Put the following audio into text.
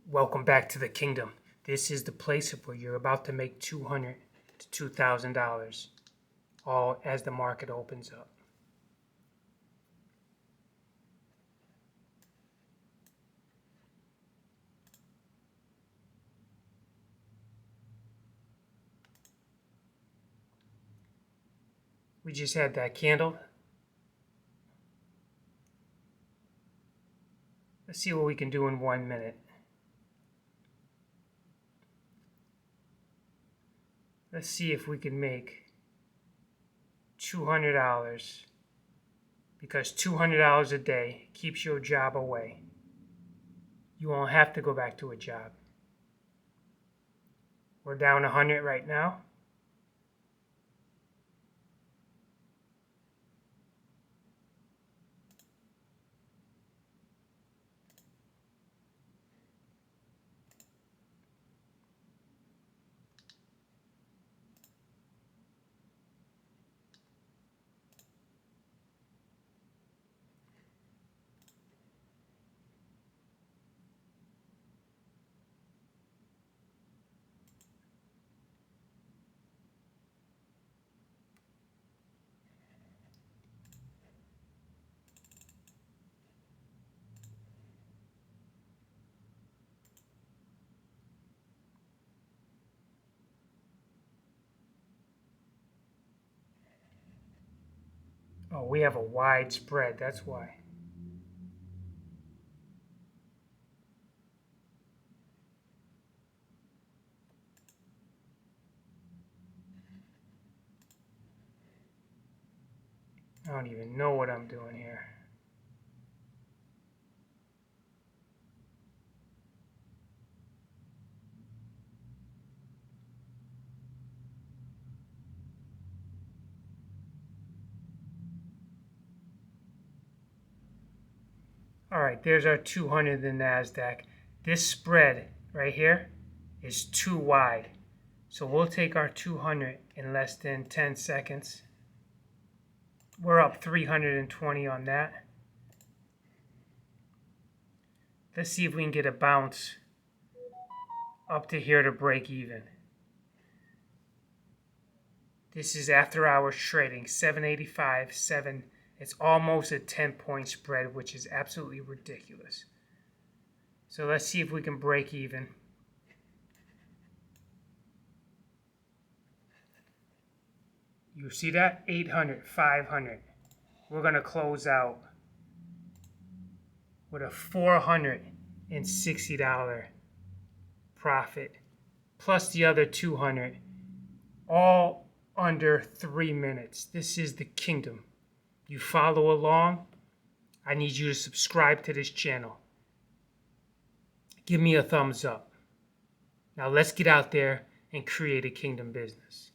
Welcome back to the kingdom. This is the place where you're about to make $200 to $2,000, all as the market opens up. We just had that candle. Let's see what we can do in 1 minute. Let's see if we can make $200, because $200 a day keeps your job away. You won't have to go back to a job. We're down 100 right now. Oh, we have a wide spread, that's why. I don't even know what I'm doing here. All right, there's our 200 in NASDAQ. This spread right here is too wide. So we'll take our 200 in less than 10 seconds. We're up 320 on that. Let's see if we can get a bounce up to here to break even. This is after hours trading, 785, 7. It's almost a 10-point spread, which is absolutely ridiculous. So let's see if we can break even. You see that? 800, 500. We're going to close out with a $460 profit, plus the other 200, all under 3 minutes. This is the kingdom. You follow along. I need you to subscribe to this channel. Give me a thumbs up. Now let's get out there and create a kingdom business.